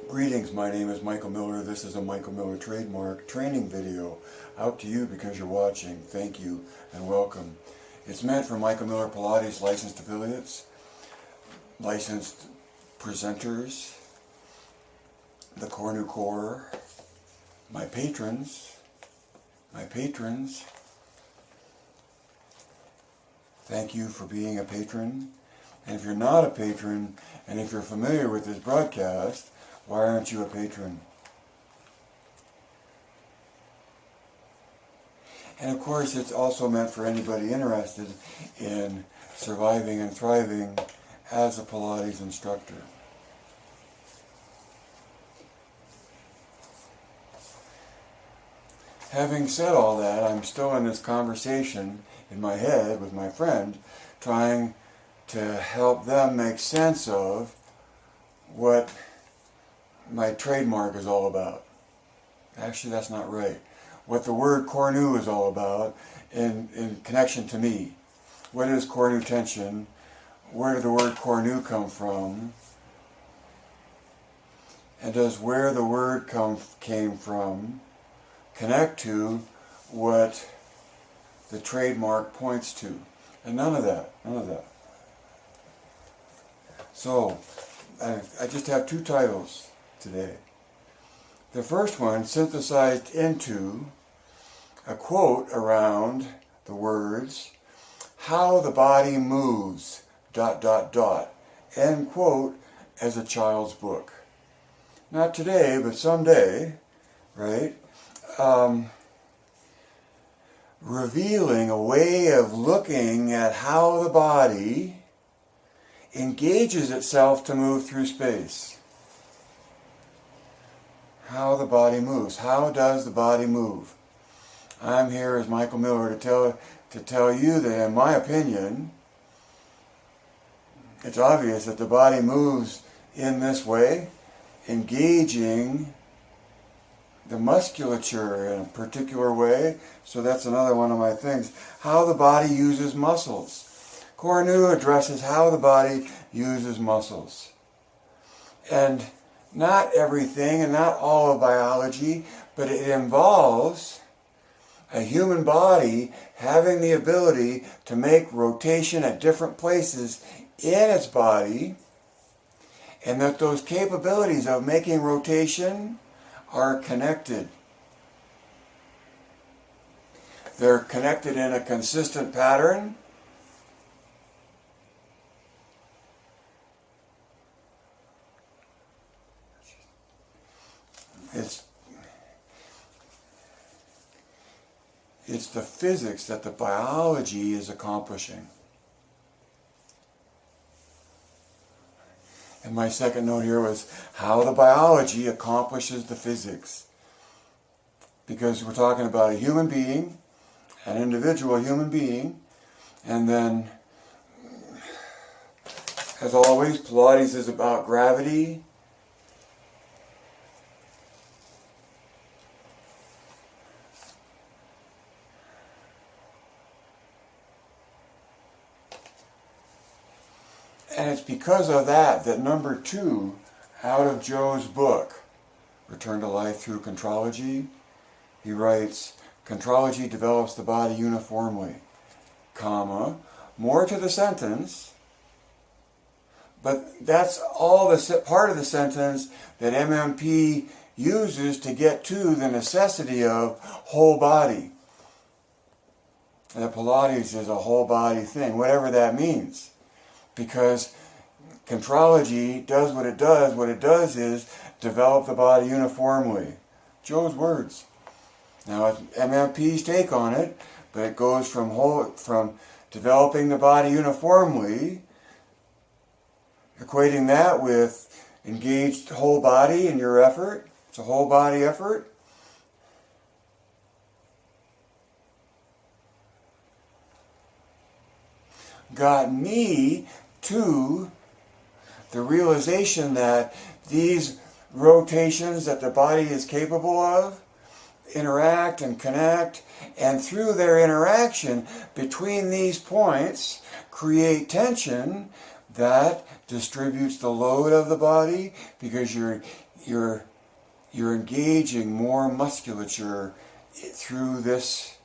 Greetings, my name is Michael Miller. This is a Michael Miller trademark training video out to you because you're watching. Thank you and welcome. It's meant for Michael Miller Pilates licensed affiliates, licensed presenters, the Core New Core, my patrons. Thank you for being a patron. And if you're not a patron, and if you're familiar with this broadcast, why aren't you a patron? And of course, it's also meant for anybody interested in surviving and thriving as a Pilates instructor. Having said all that, I'm still in this conversation in my head with my friend, trying to help them make sense of what my trademark is all about. Actually, that's not right. What the word core new is all about in connection to me. What is core new tension? Where did the word core new come from? And does where the word came from connect to what the trademark points to? And none of that. So, I just have two titles today. The first one synthesized into a quote around the words, "How the body moves, ... end quote, as a child's book. Not today, but someday, right? Revealing a way of looking at how the body engages itself to move through space. How the body moves. How does the body move? I'm here as Michael Miller to tell you that, in my opinion, it's obvious that the body moves in this way, engaging the musculature in a particular way. So that's another one of my things. How the body uses muscles. Core New addresses how the body uses muscles. And not everything and not all of biology, but it involves a human body having the ability to make rotation at different places in its body, and that those capabilities of making rotation are connected. They're connected in a consistent pattern. It's the physics that the biology is accomplishing. And my second note here was how the biology accomplishes the physics. Because we're talking about a human being, an individual human being, and then, as always, Pilates is about gravity. And it's because of that number 2 out of Joe's book, Return to Life Through Contrology, he writes, "Contrology develops the body uniformly, comma, more to the sentence, but that's all the part of the sentence that MMP uses to get to the necessity of whole body. And Pilates is a whole body thing, whatever that means. Because contrology does what it does. What it does is develop the body uniformly." Joe's words. Now, it's MMP's take on it, but it goes from developing the body uniformly, equating that with engaged whole body in your effort. It's a whole body effort. Got me to the realization that these rotations that the body is capable of interact and connect, and through their interaction between these points create tension that distributes the load of the body, because you're you're engaging more musculature through this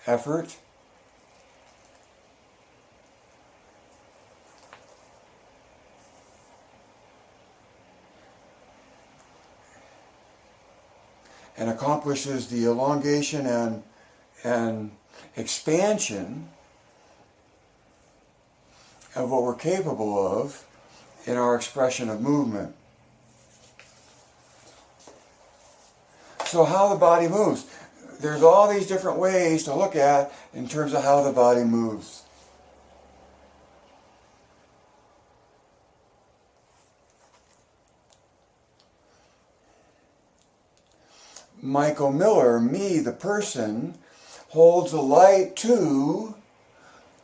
effort. And accomplishes the elongation and expansion of what we're capable of in our expression of movement. So how the body moves. There's all these different ways to look at in terms of how the body moves. Michael Miller, me, the person, holds the light to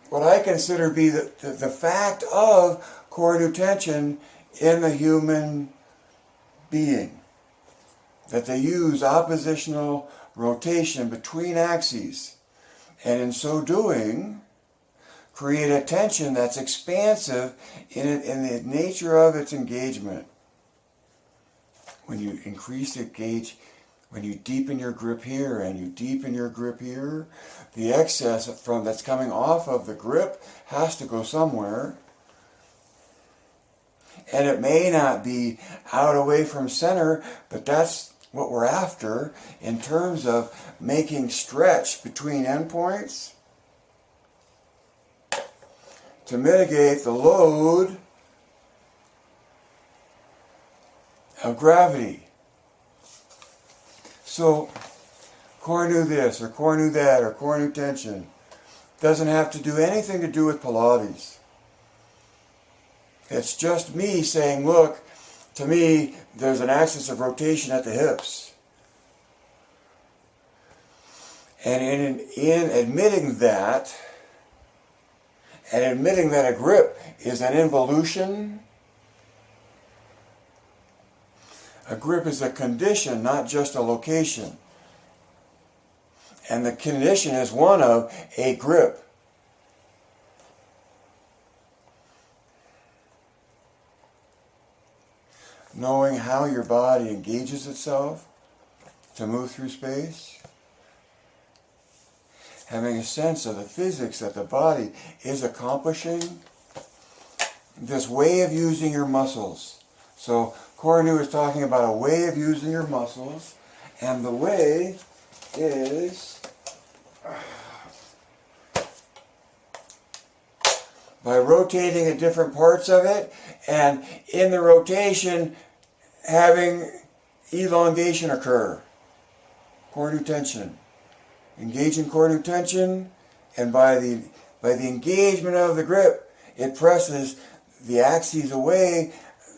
what I consider to be the fact of core tension in the human being. That they use oppositional rotation between axes, and in so doing, create a tension that's expansive in the nature of its engagement. When you increase the gauge, when you deepen your grip here and you deepen your grip here, the excess that's coming off of the grip has to go somewhere. And it may not be out away from center, but that's what we're after in terms of making stretch between endpoints to mitigate the load of gravity. So, core nu this, or core nu that, or core nu tension doesn't have to do anything to do with Pilates. It's just me saying, look, to me, there's an axis of rotation at the hips. And in admitting that, and admitting that a grip is an involution, a grip is a condition, not just a location. And the condition is one of a grip. Knowing how your body engages itself to move through space. Having a sense of the physics that the body is accomplishing. This way of using your muscles. So core nu is talking about a way of using your muscles, and the way is by rotating at different parts of it, and in the rotation having elongation occur. Core nu tension. Engaging core nu tension, and by the engagement of the grip, it presses the axes away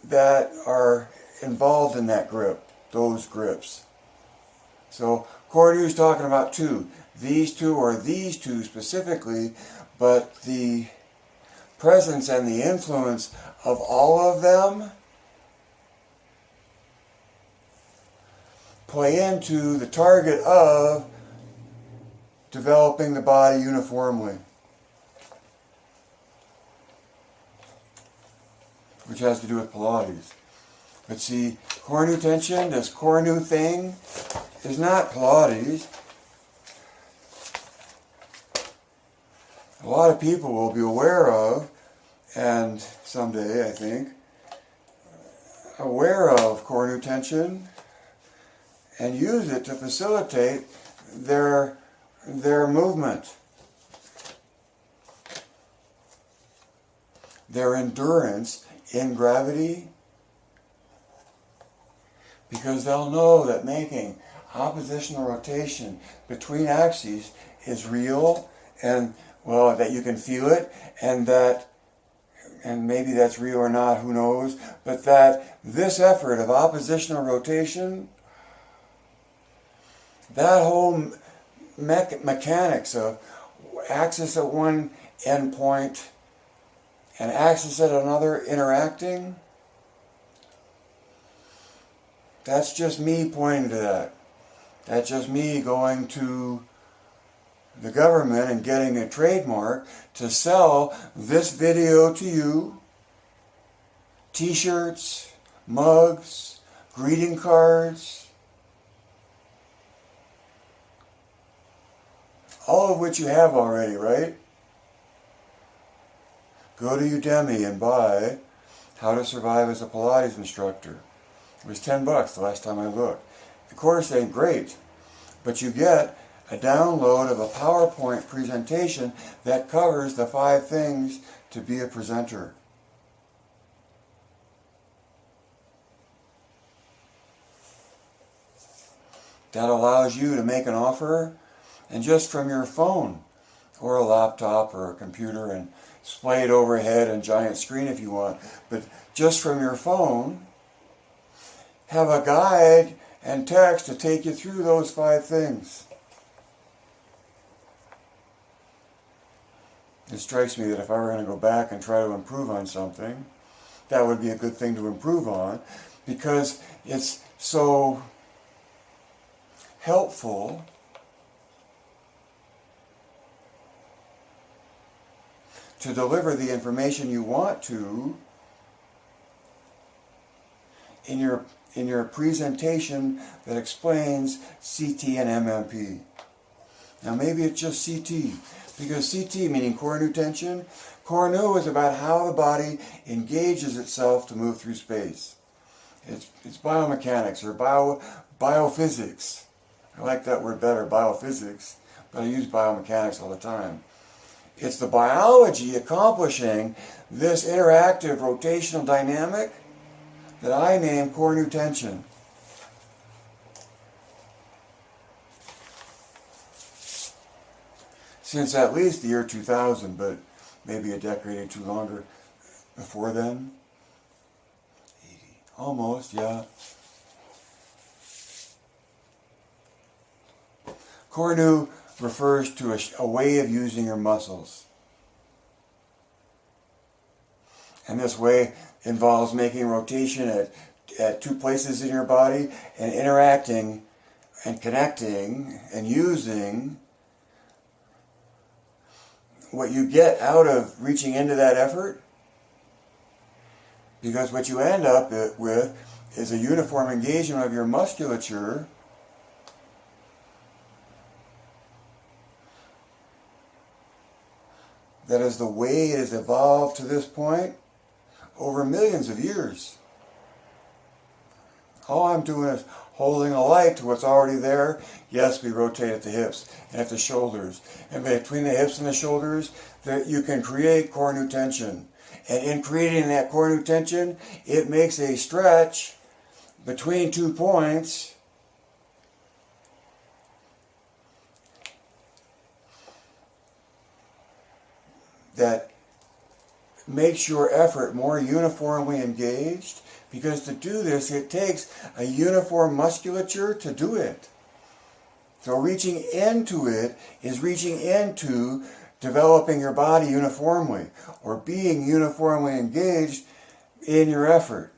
that are involved in that grip, those grips. So core nu is talking about two. These two or these two specifically, but the presence and the influence of all of them play into the target of developing the body uniformly, which has to do with Pilates. But see, core nu tension, this core nu thing, is not Pilates. A lot of people will be aware of, and someday I think, aware of core nu tension and use it to facilitate their movement, their endurance in gravity, because they'll know that making oppositional rotation between axes is real, and well, that you can feel it, and maybe that's real or not, who knows, but that this effort of oppositional rotation, that whole mechanics of axis at one endpoint and axis at another interacting, that's just me pointing to that. That's just me going to the government and getting a trademark to sell this video to you, t-shirts, mugs, greeting cards, all of which you have already, right? Go to Udemy and buy How to Survive as a Pilates Instructor. It was $10 the last time I looked. The course ain't great, but you get a download of a PowerPoint presentation that covers the 5 things to be a presenter. That allows you to make an offer, and just from your phone or a laptop or a computer, and display it overhead and giant screen if you want, but just from your phone, have a guide and text to take you through those 5 things. It strikes me that if I were going to go back and try to improve on something, that would be a good thing to improve on, because it's so helpful to deliver the information you want to in your presentation that explains CT and MMP. Now maybe it's just CT, because CT, meaning core new tension, core new is about how the body engages itself to move through space. It's biomechanics or biophysics. I like that word better, biophysics, but I use biomechanics all the time. It's the biology accomplishing this interactive rotational dynamic that I name core new tension. Since at least the year 2000, but maybe a decade or two longer before then. 80, almost, yeah. Core new refers to a way of using your muscles. And this way involves making rotation at 2 places in your body and interacting and connecting and using what you get out of reaching into that effort. Because what you end up with is a uniform engagement of your musculature that is the way it has evolved to this point over millions of years. All I'm doing is holding a light to what's already there. Yes, we rotate at the hips and at the shoulders. And between the hips and the shoulders, you can create core new tension. And in creating that core new tension, it makes a stretch between 2 points that makes your effort more uniformly engaged, because to do this it takes a uniform musculature to do it. So reaching into it is reaching into developing your body uniformly, or being uniformly engaged in your effort.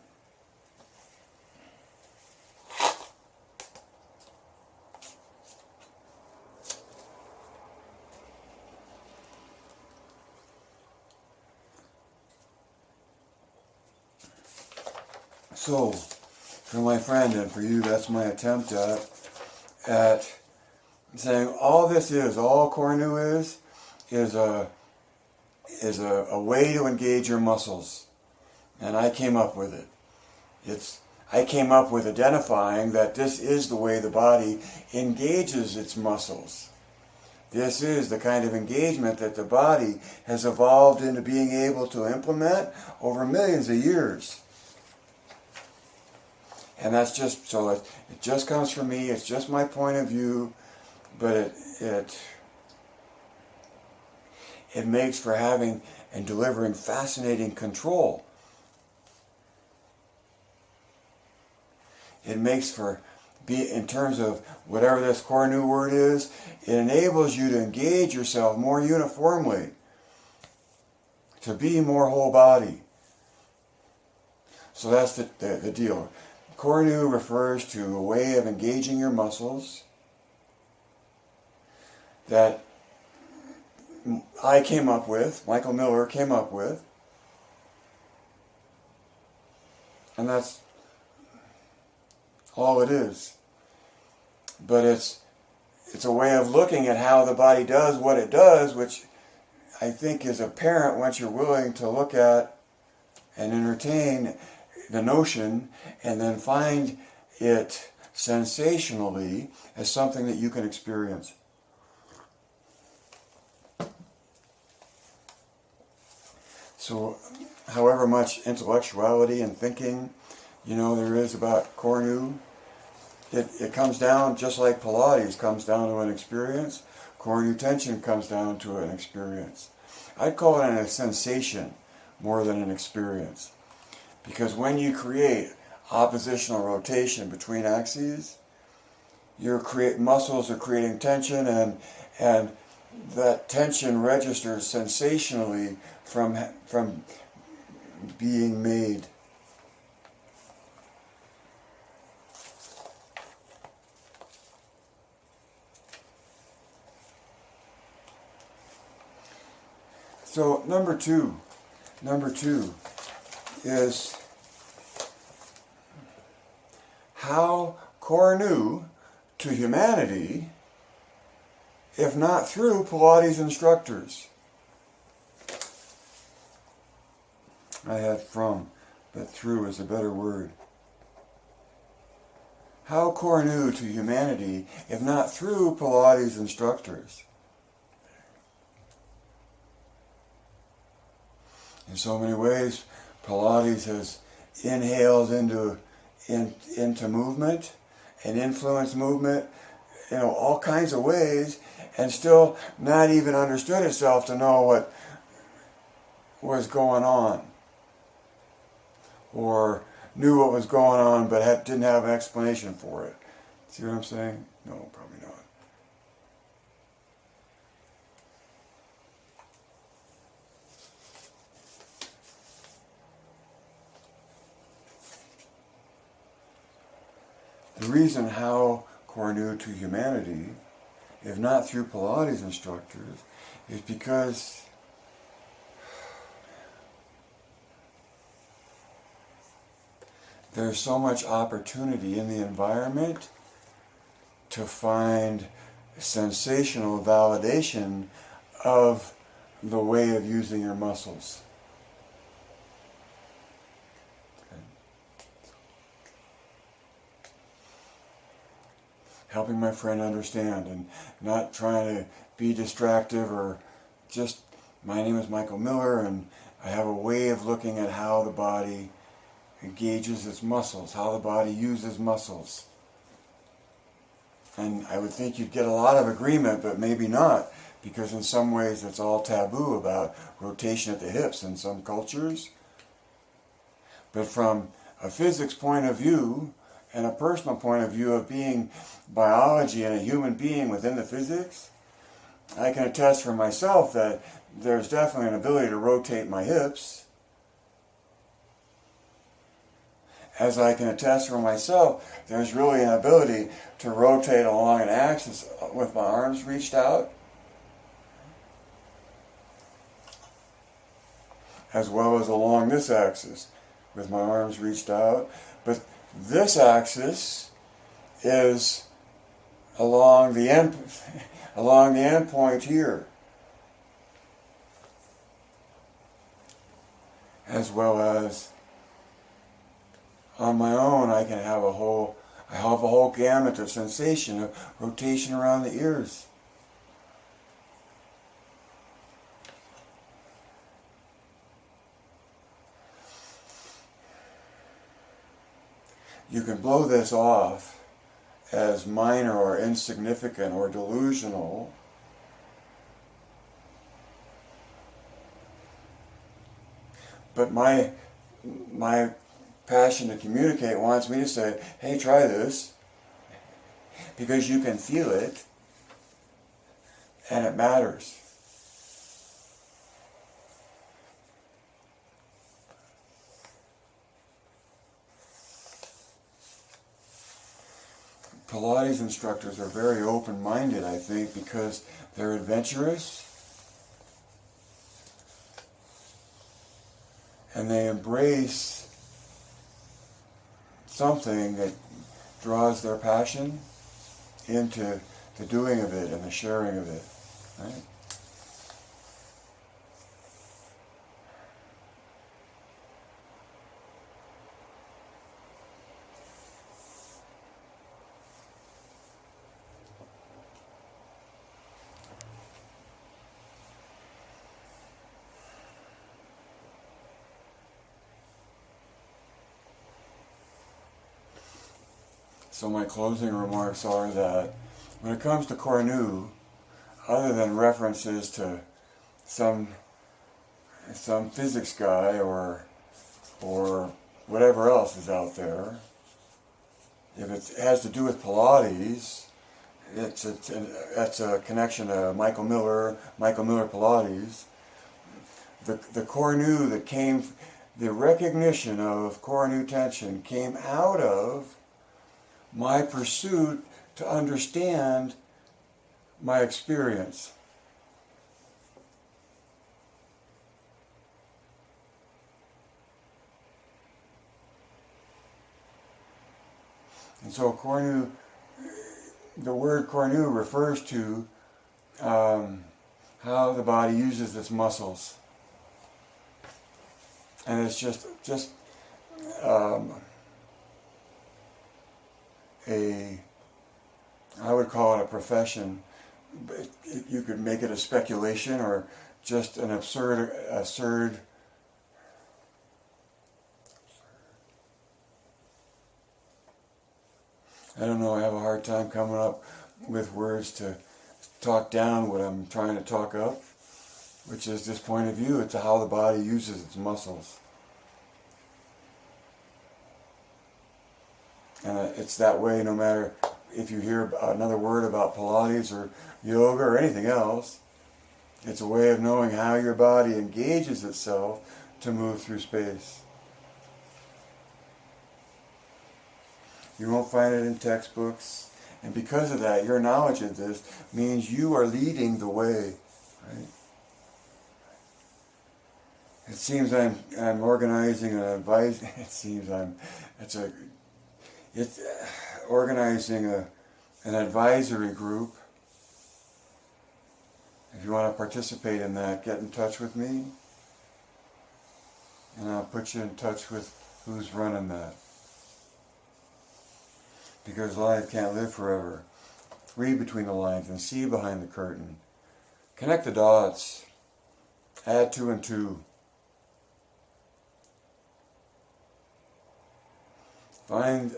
So, for my friend and for you, that's my attempt at saying all this is, all core new is a way to engage your muscles. And I came up with it. I came up with identifying that this is the way the body engages its muscles. This is the kind of engagement that the body has evolved into being able to implement over millions of years. And that's just, so it just comes from me, it's just my point of view, but it makes for having and delivering fascinating control. It makes for, in terms of whatever this core new word is, it enables you to engage yourself more uniformly, to be more whole body. So that's the deal. Core new refers to a way of engaging your muscles that I came up with, Michael Miller came up with, and that's all it is. But it's a way of looking at how the body does what it does, which I think is apparent once you're willing to look at and entertain the notion and then find it sensationally as something that you can experience. So, however much intellectuality and thinking, there is about Cornu, it comes down, just like Pilates comes down to an experience, Cornu tension comes down to an experience. I'd call it a sensation more than an experience. Because when you create oppositional rotation between axes, muscles are creating tension, and that tension registers sensationally from being made. So number two is how Cornu to humanity, if not through Pilates instructors. I had from, but through is a better word. How Cornu to humanity, if not through Pilates instructors. In so many ways, Pilates has inhaled into movement and influenced movement, all kinds of ways, and still not even understood itself to know what was going on, or knew what was going on but didn't have an explanation for it. See what I'm saying? No, probably not. The reason how Cornu to humanity, if not through Pilates instructors, is because there's so much opportunity in the environment to find sensational validation of the way of using your muscles. Helping my friend understand and not trying to be distractive or just, my name is Michael Miller and I have a way of looking at how the body engages its muscles, how the body uses muscles. And I would think you'd get a lot of agreement, but maybe not, because in some ways it's all taboo about rotation at the hips in some cultures. But from a physics point of view, and a personal point of view of being biology and a human being within the physics, I can attest for myself that there's definitely an ability to rotate my hips. As I can attest for myself, there's really an ability to rotate along an axis with my arms reached out, as well as along this axis with my arms reached out. But this axis is along the end point here, as well as on my own. I have a whole gamut of sensation of rotation around the ears. You can blow this off as minor or insignificant or delusional, but my passion to communicate wants me to say, hey, try this, because you can feel it and it matters. Pilates instructors are very open-minded, I think, because they're adventurous and they embrace something draws their passion into the doing of it and the sharing of it. Right? So my closing remarks are that when it comes to Cornu, other than references to some physics guy or whatever else is out there, if it has to do with Pilates, that's a connection to Michael Miller-Pilates. The Cornu that came, the recognition of Cornu tension came out of my pursuit to understand my experience. And so Cornu, the word Cornu refers to how the body uses its muscles. And it's just I would call it a profession. You could make it a speculation or just an absurd. I don't know, I have a hard time coming up with words to talk down what I'm trying to talk up, which is this point of view. It's how the body uses its muscles. And it's that way no matter if you hear another word about Pilates or yoga or anything else. It's a way of knowing how your body engages itself to move through space. You won't find it in textbooks. And because of that, your knowledge of this means you are leading the way. Right? It seems I'm organizing an advice. It's organizing an advisory group. If you want to participate in that, get in touch with me, and I'll put you in touch with who's running that. Because life can't live forever. Read between the lines and see behind the curtain. Connect the dots. Add 2 and 2. Find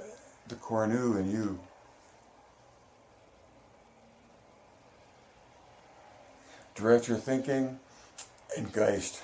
the Cornu in you. Direct your thinking and Geist.